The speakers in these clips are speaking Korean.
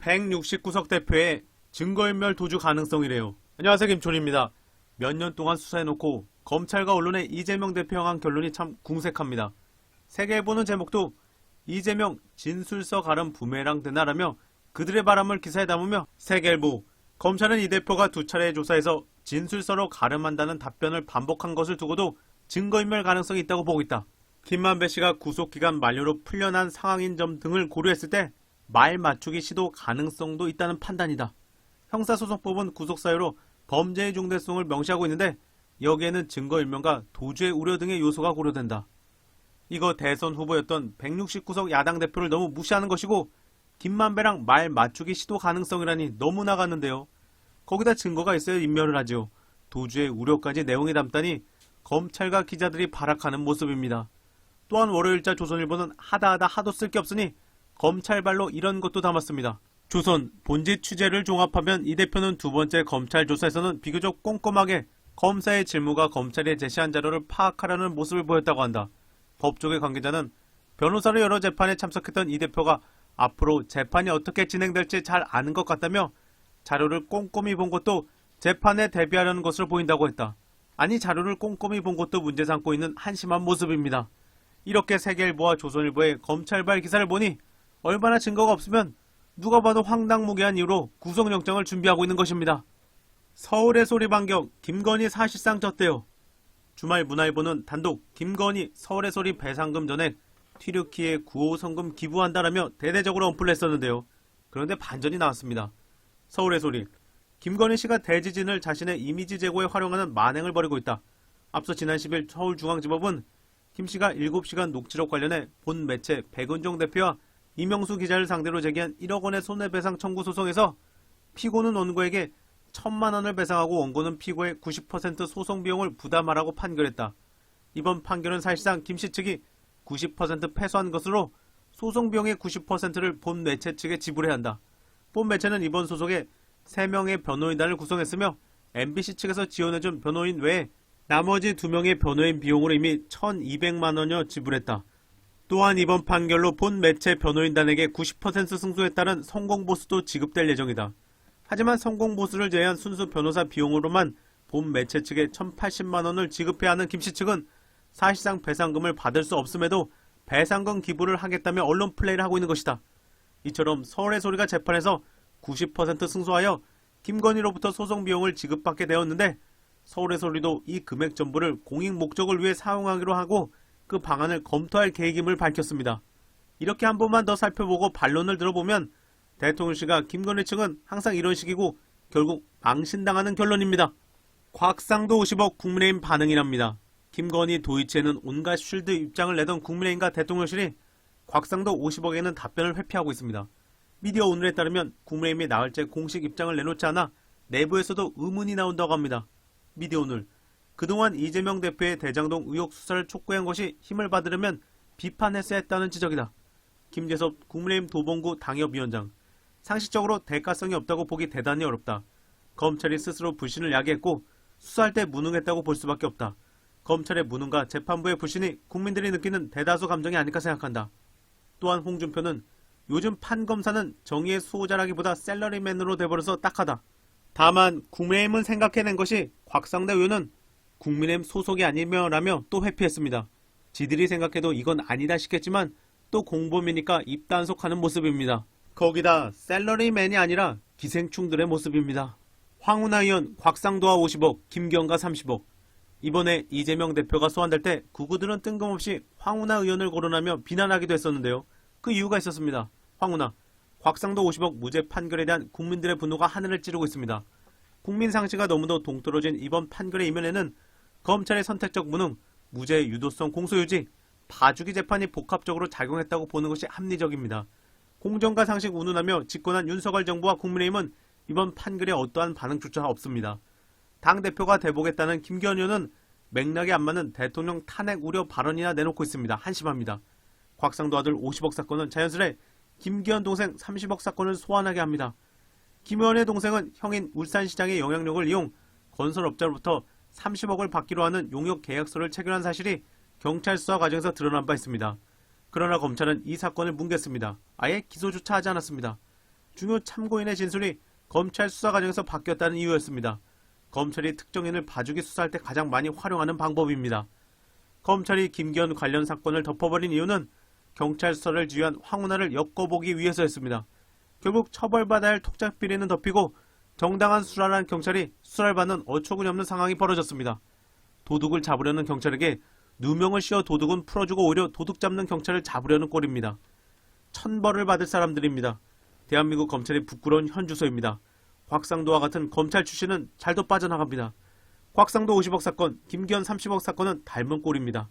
169석 대표의 증거인멸 도주 가능성이래요. 안녕하세요, 김촌입니다. 몇 년 동안 수사해놓고 검찰과 언론의 이재명 대표 향한 결론이 참 궁색합니다. 세계일보는 제목도 이재명 진술서 가름 부메랑 되나라며 그들의 바람을 기사에 담으며, 세계일보 검찰은 이 대표가 두 차례의 조사에서 진술서로 가름한다는 답변을 반복한 것을 두고도 증거인멸 가능성이 있다고 보고 있다. 김만배 씨가 구속기간 만료로 풀려난 상황인 점 등을 고려했을 때 말 맞추기 시도 가능성도 있다는 판단이다. 형사소송법은 구속사유로 범죄의 중대성을 명시하고 있는데 여기에는 증거인멸과 도주의 우려 등의 요소가 고려된다. 이거 대선 후보였던 169석 야당 대표를 너무 무시하는 것이고, 김만배랑 말 맞추기 시도 가능성이라니 너무 나갔는데요. 거기다 증거가 있어야 인멸을 하죠. 도주의 우려까지 내용에 담다니 검찰과 기자들이 발악하는 모습입니다. 또한 월요일자 조선일보는 하다하다 하도 쓸 게 없으니 검찰발로 이런 것도 담았습니다. 조선 본짓 취재를 종합하면 이 대표는 두 번째 검찰 조사에서는 비교적 꼼꼼하게 검사의 직무가 검찰에 제시한 자료를 파악하려는 모습을 보였다고 한다. 법조계 관계자는 변호사로 여러 재판에 참석했던 이 대표가 앞으로 재판이 어떻게 진행될지 잘 아는 것 같다며 자료를 꼼꼼히 본 것도 재판에 대비하려는 것으로 보인다고 했다. 아니, 자료를 꼼꼼히 본 것도 문제 삼고 있는 한심한 모습입니다. 이렇게 세계일보와 조선일보의 검찰발 기사를 보니 얼마나 증거가 없으면 누가 봐도 황당무계한 이유로 구속영장을 준비하고 있는 것입니다. 서울의 소리 반경, 김건희 사실상 졌대요. 주말 문화일보는 단독 김건희 서울의 소리 배상금 전에 튀르키예 9호 성금 기부한다라며 대대적으로 언플을 했었는데요. 그런데 반전이 나왔습니다. 서울의 소리, 김건희 씨가 대지진을 자신의 이미지 제고에 활용하는 만행을 벌이고 있다. 앞서 지난 10일 서울중앙지법은 김 씨가 7시간 녹취록 관련해 본 매체 백은종 대표와 이명수 기자를 상대로 제기한 1억 원의 손해배상 청구 소송에서 피고는 원고에게 1,000만 원을 배상하고 원고는 피고의 90% 소송 비용을 부담하라고 판결했다. 이번 판결은 사실상 김 씨 측이 90% 패소한 것으로 소송 비용의 90%를 본 매체 측에 지불해야 한다. 본 매체는 이번 소송에 3명의 변호인단을 구성했으며 MBC 측에서 지원해준 변호인 외에 나머지 2명의 변호인 비용으로 이미 1,200만 원여 지불했다. 또한 이번 판결로 본 매체 변호인단에게 90% 승소에 따른 성공보수도 지급될 예정이다. 하지만 성공보수를 제외한 순수 변호사 비용으로만 본 매체 측에 1,080만 원을 지급해야 하는 김씨 측은 사실상 배상금을 받을 수 없음에도 배상금 기부를 하겠다며 언론 플레이를 하고 있는 것이다. 이처럼 서울의 소리가 재판에서 90% 승소하여 김건희로부터 소송 비용을 지급받게 되었는데, 서울의 소리도 이 금액 전부를 공익 목적을 위해 사용하기로 하고 그 방안을 검토할 계획임을 밝혔습니다. 이렇게 한 번만 더 살펴보고 반론을 들어보면 대통령실과 김건희 측은 항상 이런 식이고 결국 망신당하는 결론입니다. 곽상도 50억 국민의힘 반응이랍니다. 김건희 도이치에는 온갖 쉴드 입장을 내던 국민의힘과 대통령실이 곽상도 50억에는 답변을 회피하고 있습니다. 미디어 오늘에 따르면 국민의힘이 나흘째 공식 입장을 내놓지 않아 내부에서도 의문이 나온다고 합니다. 미디어 오늘, 그동안 이재명 대표의 대장동 의혹 수사를 촉구한 것이 힘을 받으려면 비판했어야 했다는 지적이다. 김재섭 국민의힘 도봉구 당협위원장, 상식적으로 대가성이 없다고 보기 대단히 어렵다. 검찰이 스스로 불신을 야기했고 수사할 때 무능했다고 볼 수밖에 없다. 검찰의 무능과 재판부의 불신이 국민들이 느끼는 대다수 감정이 아닐까 생각한다. 또한 홍준표는 요즘 판검사는 정의의 수호자라기보다 셀러리맨으로 돼버려서 딱하다. 다만 국민의힘은 생각해낸 것이 곽상도 의원은 국민의힘 소속이 아니며라며 또 회피했습니다. 지들이 생각해도 이건 아니다 싶겠지만 또 공범이니까 입단속하는 모습입니다. 거기다 셀러리맨이 아니라 기생충들의 모습입니다. 황운하 의원 곽상도와 50억, 김경과 30억. 이번에 이재명 대표가 소환될 때 구구들은 뜬금없이 황운하 의원을 거론하며 비난하기도 했었는데요. 그 이유가 있었습니다. 황운하, 곽상도 50억 무죄 판결에 대한 국민들의 분노가 하늘을 찌르고 있습니다. 국민 상식과 너무도 동떨어진 이번 판결의 이면에는 검찰의 선택적 무능, 무죄 유도성 공소유지, 봐주기 재판이 복합적으로 작용했다고 보는 것이 합리적입니다. 공정과 상식 운운하며 집권한 윤석열 정부와 국민의힘은 이번 판결에 어떠한 반응조차 없습니다. 당대표가 돼보겠다는 김기현 의원은 맥락에 안 맞는 대통령 탄핵 우려 발언이나 내놓고 있습니다. 한심합니다. 곽상도 아들 50억 사건은 자연스레 김기현 동생 30억 사건을 소환하게 합니다. 김 의원의 동생은 형인 울산시장의 영향력을 이용 건설업자로부터 30억을 받기로 하는 용역 계약서를 체결한 사실이 경찰 수사 과정에서 드러난 바 있습니다. 그러나 검찰은 이 사건을 뭉갰습니다. 아예 기소조차 하지 않았습니다. 중요 참고인의 진술이 검찰 수사 과정에서 바뀌었다는 이유였습니다. 검찰이 특정인을 봐주기 수사할 때 가장 많이 활용하는 방법입니다. 검찰이 김기현 관련 사건을 덮어버린 이유는 경찰 수사를 지휘한 황운하를 엮어보기 위해서였습니다. 결국 처벌받아야 할 토착 비리는 덮이고 정당한 수사를 한 경찰이 수사를 받는 어처구니 없는 상황이 벌어졌습니다. 도둑을 잡으려는 경찰에게 누명을 씌워 도둑은 풀어주고 오히려 도둑 잡는 경찰을 잡으려는 꼴입니다. 천벌을 받을 사람들입니다. 대한민국 검찰이 부끄러운 현주소입니다. 곽상도와 같은 검찰 출신은 잘도 빠져나갑니다. 곽상도 50억 사건, 김기현 30억 사건은 닮은 꼴입니다.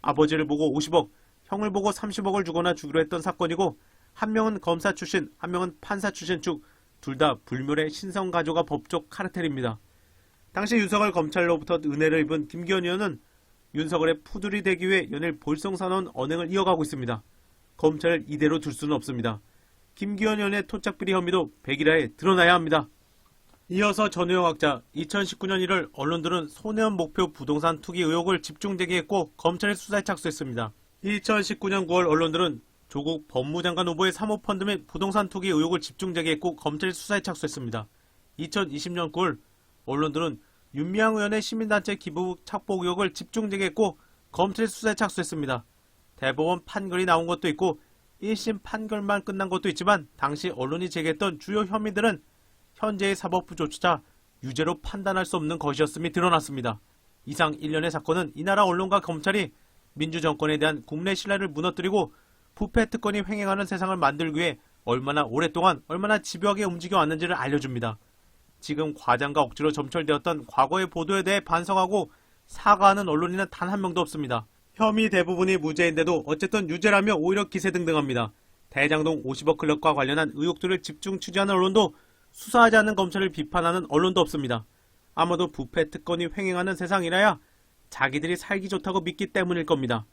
아버지를 보고 50억, 형을 보고 30억을 주거나 주기로 했던 사건이고 한 명은 검사 출신, 한 명은 판사 출신 쪽 둘 다 불멸의 신성가조가 법적 카르텔입니다. 당시 윤석열 검찰로부터 은혜를 입은 김기현 의원은 윤석열의 푸들이 되기 위해 연일 볼썽사나운 언행을 이어가고 있습니다. 검찰을 이대로 둘 수는 없습니다. 김기현 의원의 토착비리 혐의도 백일화에 드러나야 합니다. 이어서 전우영 학자, 2019년 1월 언론들은 손해원 목표 부동산 투기 의혹을 집중 제기했고 검찰의 수사에 착수했습니다. 2019년 9월 언론들은 조국 법무장관 후보의 사모펀드 및 부동산 투기 의혹을 집중 제기했고 검찰의 수사에 착수했습니다. 2020년 9월 언론들은 윤미향 의원의 시민단체 기부 착복 의혹을 집중 제기했고 검찰의 수사에 착수했습니다. 대법원 판결이 나온 것도 있고 1심 판결만 끝난 것도 있지만 당시 언론이 제기했던 주요 혐의들은 현재의 사법부조차 유죄로 판단할 수 없는 것이었음이 드러났습니다. 이상 일련의 사건은 이 나라 언론과 검찰이 민주정권에 대한 국내 신뢰를 무너뜨리고 부패 특권이 횡행하는 세상을 만들기 위해 얼마나 오랫동안 얼마나 집요하게 움직여왔는지를 알려줍니다. 지금 과장과 억지로 점철되었던 과거의 보도에 대해 반성하고 사과하는 언론인은 단 한 명도 없습니다. 혐의 대부분이 무죄인데도 어쨌든 유죄라며 오히려 기세등등합니다. 대장동 50억 클럽과 관련한 의혹들을 집중 취재하는 언론도 수사하지 않는 검찰을 비판하는 언론도 없습니다. 아마도 부패 특권이 횡행하는 세상이라야 자기들이 살기 좋다고 믿기 때문일 겁니다.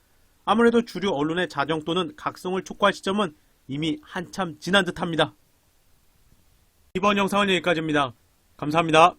아무래도 주류 언론의 자정 또는 각성을 촉구할 시점은 이미 한참 지난 듯합니다. 이번 영상은 여기까지입니다. 감사합니다.